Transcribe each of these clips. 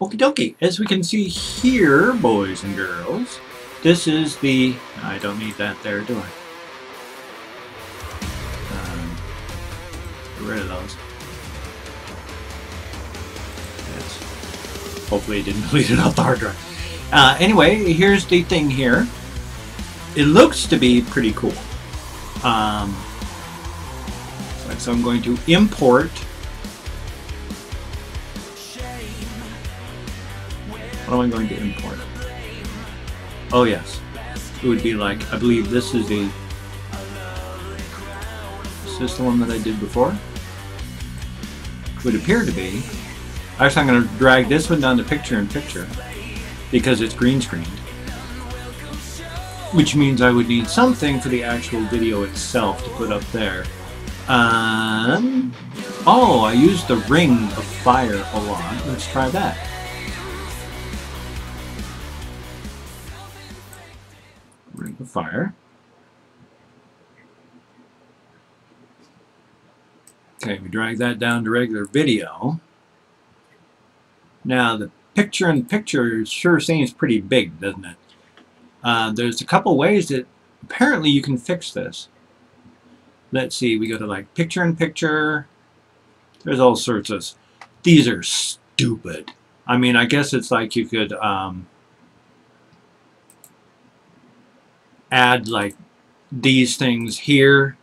Okie dokie. As we can see here, boys and girls, this is the... I don't need that there, do I? Get rid of those. Yes. Hopefully it didn't delete it off the hard drive. Anyway, here's the thing here. It looks to be pretty cool. So I'm going to import. What am I going to import? Oh yes, it would be like, I believe this is the, is this the one that I did before? It would appear to be. Actually, I'm going to drag this one down to picture-in-picture because it's green screened. Which means I would need something for the actual video itself to put up there. Oh, I used the ring of fire a lot. Let's try that. Ring of fire. Okay, we drag that down to regular video. Now the picture-in-picture sure seems pretty big, doesn't it? There's a couple ways that apparently you can fix this. Let's see, we go to like picture-in-picture. There's all sorts of... These are stupid. I mean, I guess it's like you could add like these things here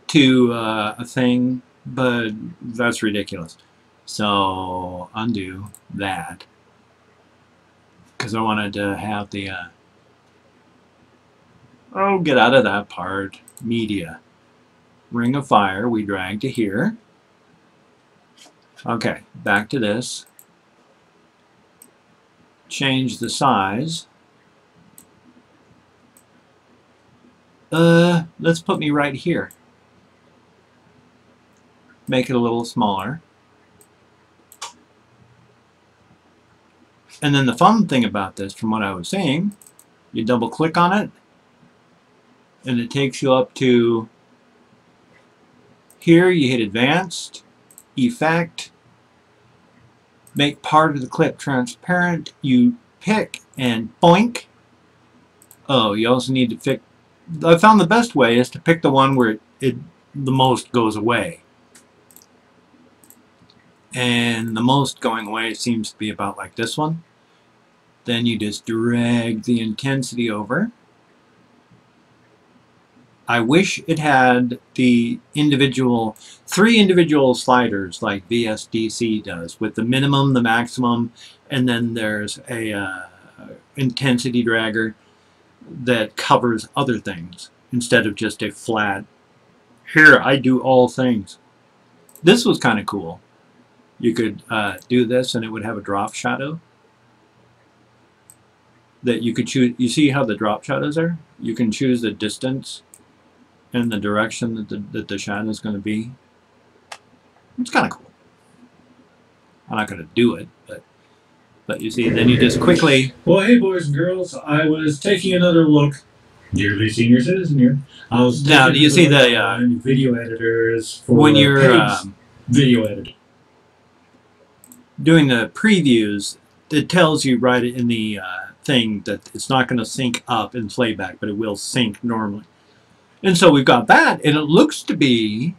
to a thing, but that's ridiculous. So undo that because I wanted to have the oh, get out of that part. Media. Ring of fire, we drag to here. Okay, back to this. Change the size. Let's put me right here. Make it a little smaller. And then the fun thing about this, from what I was saying, you double click on it, and it takes you up to here. You hit Advanced, Effect, make part of the clip transparent. You pick and boink. Oh, you also need to pick. I found the best way is to pick the one where it the most goes away. And the most going away seems to be about like this one. Then you just drag the intensity over. I wish it had the three individual sliders like VSDC does, with the minimum, the maximum, and then there's a intensity dragger that covers other things instead of just a flat, here I do all things. This was kind of cool. You could do this and it would have a drop shadow that you could choose. You see how the drop shadows are? You can choose the distance and the direction that the shadow is going to be. It's kind of cool. I'm not going to do it, but you see, then you just quickly... Well, hey boys and girls, I was taking another look. Nearly senior citizen here. I was now, do you see the video editors for when you're video editing? Doing the previews, it tells you right in the thing that it's not going to sync up in playback, but it will sync normally. And so we've got that, and it looks to be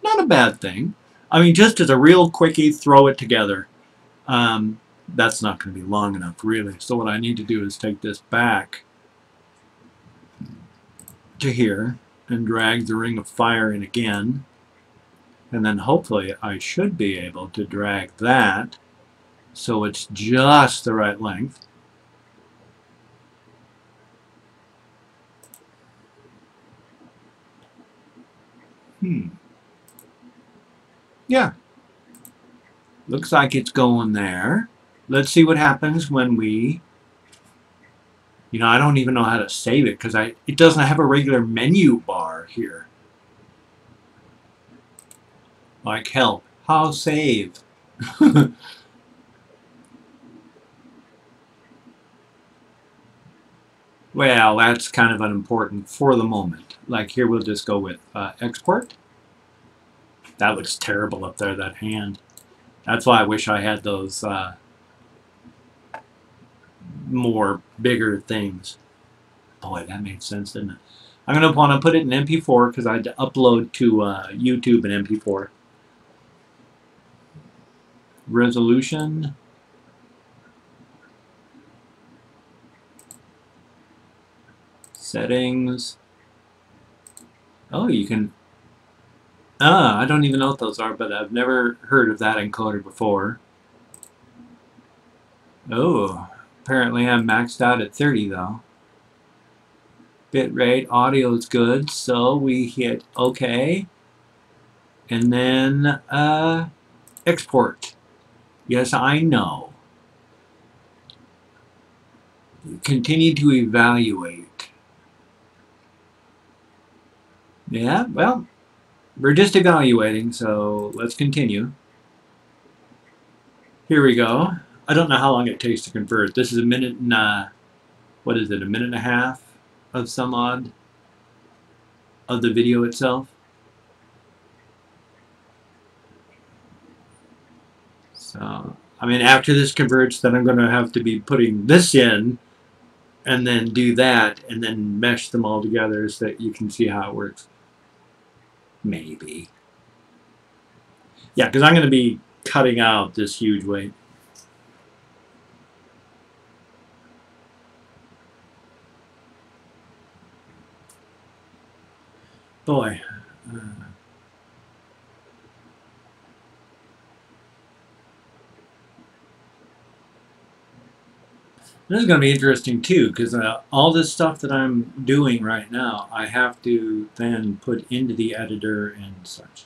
not a bad thing. I mean, just as a real quickie, throw it together. That's not going to be long enough, really. So what I need to do is take this back to here and drag the ring of fire in again. And then hopefully I should be able to drag that so it's just the right length. Yeah. Looks like it's going there. Let's see what happens when we... You know, I don't even know how to save it because it doesn't have a regular menu bar here. Like help. How save? Well, that's kind of unimportant for the moment. Like here, we'll just go with export. That looks terrible up there, that hand. That's why I wish I had those more bigger things. Boy, that made sense, didn't it? I'm going to want to put it in MP4 because I had to upload to YouTube in MP4. Resolution. Settings. Oh, you can... I don't even know what those are, but I've never heard of that encoder before. Oh, apparently I'm maxed out at 30 though. Bitrate, audio is good, so we hit OK. And then export. Yes, I know. Continue to evaluate. Yeah, well, we're just evaluating, so let's continue. Here we go. I don't know how long it takes to convert. This is a minute and, what is it, a minute and a half of some odd of the video itself. So, I mean, after this converts, then I'm going to have to be putting this in and then do that and then mesh them all together so that you can see how it works. Maybe. Yeah, because I'm going to be cutting out this huge weight. Boy. This is going to be interesting too, because all this stuff that I'm doing right now, I have to then put into the editor and such.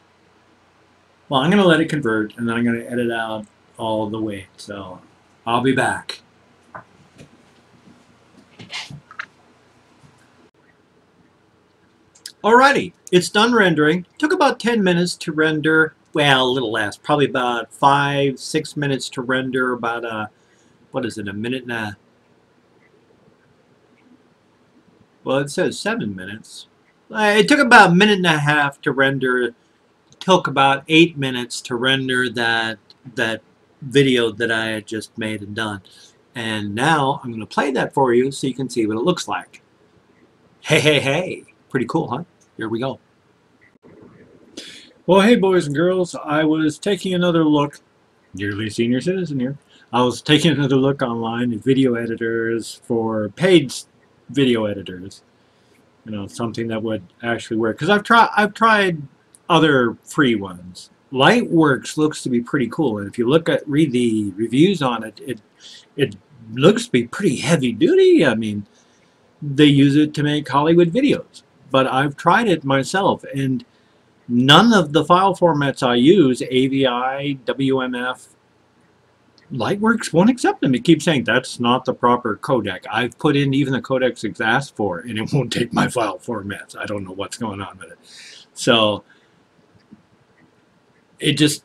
Well, I'm going to let it convert, and then I'm going to edit out all the weight. So I'll be back. Alrighty, it's done rendering. Took about 10 minutes to render. Well, a little less, probably about 5-6 minutes to render. About what is it, a minute and a... Well, it says 7 minutes. It took about a minute and a half to render. It took about 8 minutes to render that video that I had just made and done. And now I'm going to play that for you so you can see what it looks like. Hey, hey, hey. Pretty cool, huh? Here we go. Well, hey, boys and girls. I was taking another look. Nearly senior citizen here. I was taking another look online at video editors for paid video editors. You know, something that would actually work. Because I've tried other free ones. Lightworks looks to be pretty cool, and if you read the reviews on it, it looks to be pretty heavy duty. I mean, they use it to make Hollywood videos. But I've tried it myself, and none of the file formats I use, AVI, WMF, Lightworks won't accept them. It keeps saying that's not the proper codec. I've put in even the codecs it's asked for, and it won't take my file formats. I don't know what's going on with it. So it just,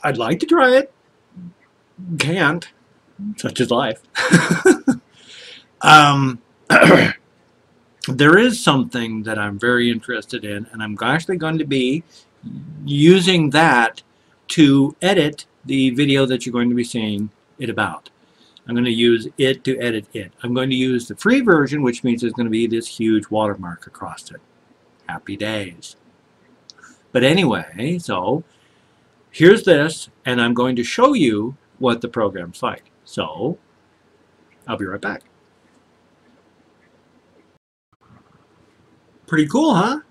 I'd like to try it. Can't. Such is life. There is something that I'm very interested in, and I'm actually going to be using that to edit the video that you're going to be seeing it about. I'm going to use it to edit it. I'm going to use the free version, which means there's going to be this huge watermark across it. Happy days. But anyway, so here's this, and I'm going to show you what the program's like. So I'll be right back. Pretty cool, huh?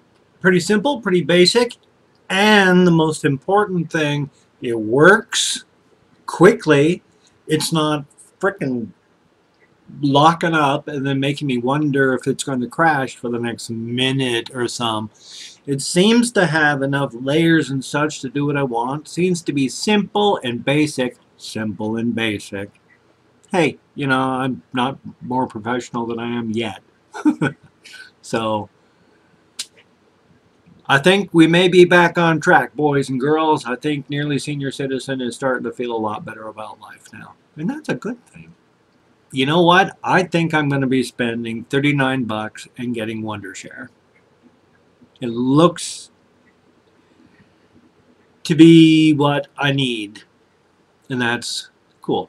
Pretty simple, pretty basic, and the most important thing, it works quickly. It's not frickin' locking up and then making me wonder if it's going to crash for the next minute or some. It seems to have enough layers and such to do what I want. Seems to be simple and basic. Simple and basic. Hey, you know, I'm not more professional than I am yet. So I think we may be back on track, boys and girls. I think Nearly Senior Citizen is starting to feel a lot better about life now. And that's a good thing. You know what? I think I'm going to be spending $39 and getting Wondershare. It looks to be what I need. And that's cool.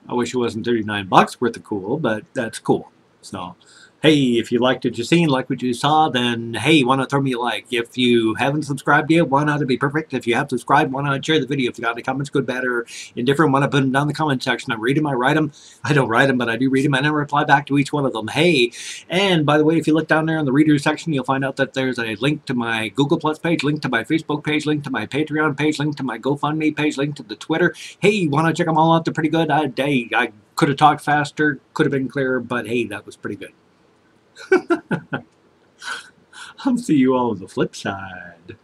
I wish it wasn't $39 worth of cool, but that's cool. So, hey, if you liked what you seen, like what you saw, then hey, why not throw me a like? If you haven't subscribed yet, why not? It'd be perfect. If you have subscribed, why not share the video? If you got any comments, good, bad, or indifferent, why not put them down in the comment section? I read them, I write them. I don't write them, but I do read them, and I reply back to each one of them. Hey, and by the way, if you look down there in the readers section, you'll find out that there's a link to my Google Plus page, link to my Facebook page, link to my Patreon page, link to my GoFundMe page, link to the Twitter. Hey, why not check them all out? They're pretty good. I could have talked faster, could have been clearer, but hey, that was pretty good. I'll see you all on the flip side.